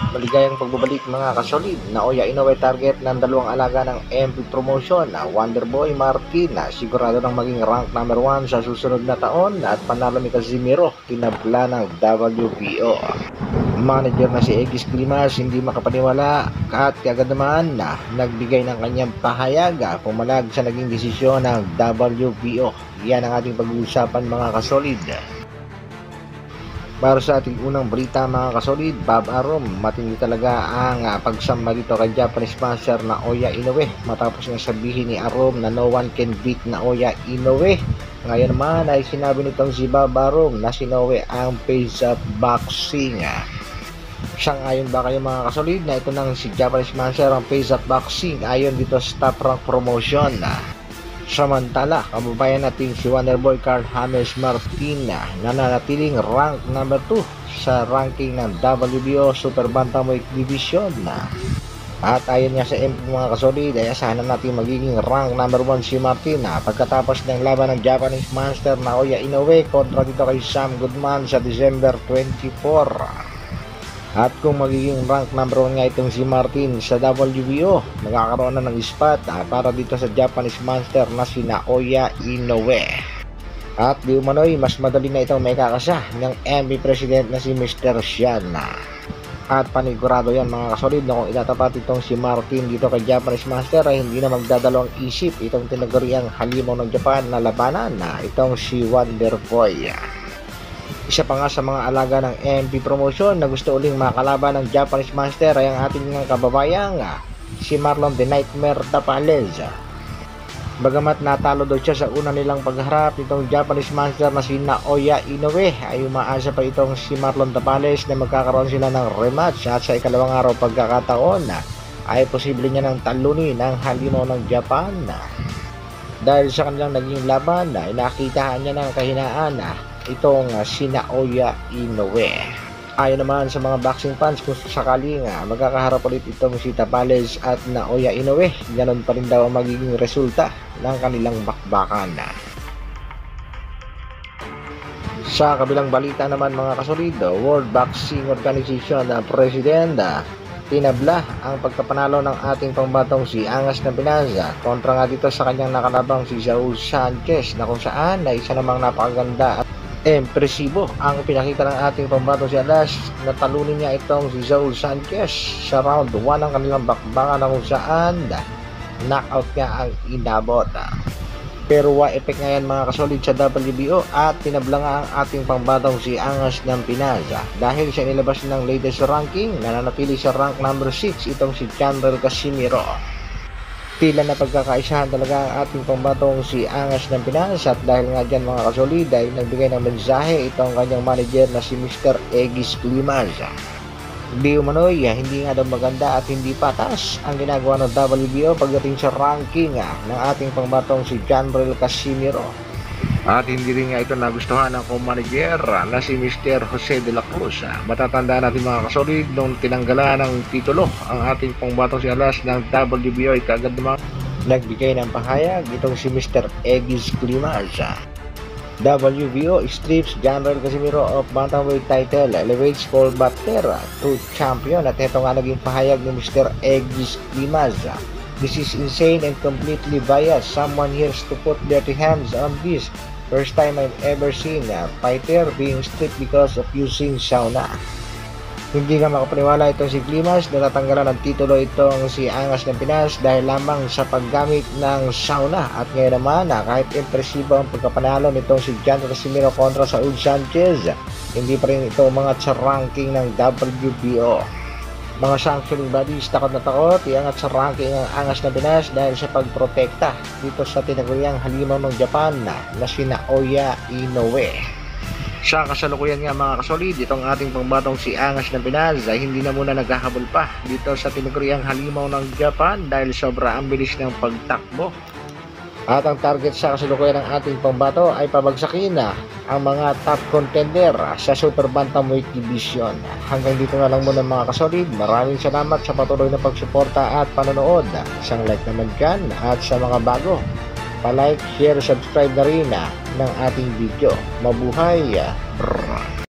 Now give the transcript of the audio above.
Maligayang pagbabalik mga kasolid. Naoya Inoue target ng dalawang alaga ng MP Promotion na Wonderboy Martin na sigurado nang maging rank number 1 sa susunod na taon at panalo ni Casimiro tinabla ng WBO. Manager na si Egis Climas hindi makapaniwala at kagad naman na nagbigay ng kanyang pahayag pumalag sa naging desisyon ng WBO. Yan ang ating pag-uusapan mga kasolid. Para sa ating unang balita mga kasolid, Bob Arum, matindi talaga ang pagsamba dito kay Japanese master Naoya Inoue matapos nga sabihin ni Arum na no one can beat Naoya Inoue. Ngayon naman ay sinabi nitong si Bob Arum na si Inoue ang face of boxing. Sang-ayon ba kayo mga kasolid na ito nang si Japanese master ang face of boxing ayon dito sa Top Rank Promotion? Samantala, kababayan natin si Wonderboy Carl James Martin na nananatiling rank number 2 sa ranking ng WBO Super Bantamweight Division at ayon nga sa MP mga kasolid ay asahan natin magiging rank number 1 si Martin pagkatapos ng laban ng Japanese Master Naoya Inoue kontra dito kay Sam Goodman sa December 24. At kung magiging rank number 1 nga itong si Martin sa WBO, magkakaroon na ng spot para dito sa Japanese Master na si Naoya Inoue. At di umano'y mas madali na itong may kakasa ng MP President na si Mr. Shian. At panigurado yan mga kasolid na kung itatapat itong si Martin dito kay Japanese Master ay hindi na magdadalawang isip itong tinaguriang halimaw ng Japan na labanan itong si Wonderboy. Isa pa nga sa mga alaga ng MP Promotion na gusto uling makalaban ng Japanese Master ay ang ating kababayan si Marlon the Nightmare Tapales. Bagamat natalo daw siya sa una nilang pagharap nitong Japanese Master na si Naoya Inoue ay umaasa pa itong si Marlon Tapales na magkakaroon sila ng rematch at sa ikalawang araw pagkakataon ay posible niya ng talunin ang halimaw ng Japan. Dahil sa kanilang naging laban ay nakitaan niya ng kahinaan itong si Naoya Inoue. Ayon naman sa mga boxing fans kung sakaling magkakaharap ulit itong si Tapales at Naoya Inoue, ganon pa rin daw ang magiging resulta ng kanilang bakbakan. Sa kabilang balita naman mga kasolid, World Boxing Organization na President tinabla ang pagkapanalo ng ating pambatong si Angas ng Pinas kontra nga dito sa kanyang nakalabang si Saul Sanchez na kung saan na isa namang napakaganda at impresibo ang pinakita ng ating pambato si Alas na talunin niya itong si Saul Sanchez sa round 1 ng kanilang bakbakan na kung saan knockout niya ang inabot. Pero effect nga yan mga kasolid sa WBO at tinabla nga ang ating pambatong si Angas ng Pinas dahil siya nilabas ng latest ranking, nananatili sa rank number 6 itong si Chandler Casimiro. Tila na pagkakaisahan talaga ang ating pambatong si Angas ng Pinas at dahil nga dyan mga kasolid ay nagbigay ng mensahe itong kanyang manager na si Mr. Egis Climas. Di umano'y hindi nga daw maganda at hindi patas ang ginagawa ng WBO pagdating sa ranking ng ating pambatong si Chandler Casimiro. At hindi rin nga ito nagustuhan ng co-manager na si Mr. Jose de la Cruz. Matatandaan natin mga kasolid nung tinanggalan ng titulo ang ating pangbatong si Alas ng WBO ay kaagad naman nagbigay ng pahayag itong si Mr. Egis Climas. WBO strips Chandler Casimiro of bantamweight title, elevates Paul Butler to champion at ito nga naging pahayag ni Mr. Egis Climas. This is insane and completely biased. Someone here to put dirty hands on this. First time I've ever seen a fighter being stripped because of using sauna. Hindi nga makapaniwala itong si Climas na tatanggalan ng titulo itong si Angas ng Pinas dahil lamang sa paggamit ng sauna. At ngayon naman kahit impresibo ang pagkapanalo nitong si John Casimiro kontra sa Saul Sanchez, hindi pa rin ito umangat sa ranking ng WBO. Mga sanctioning bodies takot na takot iangat sa ranking ang Angas ng Pinas dahil sa pagprotekta dito sa tinaguriang halimaw ng Japan na si Naoya Inoue. Sa kasalukuyan nga mga kasolid, itong ating pangbatong si Angas ng Pinas ay hindi na muna naghahabol pa dito sa tinaguriang halimaw ng Japan dahil sobra ang bilis ng pagtakbo. At ang target sa kasalukuyan ng ating pambato ay pabagsakin ang mga top contender sa Super Bantamweight Division. Hanggang dito na lang muna mga kasolid. Maraming salamat sa patuloy na pagsuporta at panonood. Isang like naman dyan at sa mga bago, pa-like, share, subscribe na rin ng ating video. Mabuhay!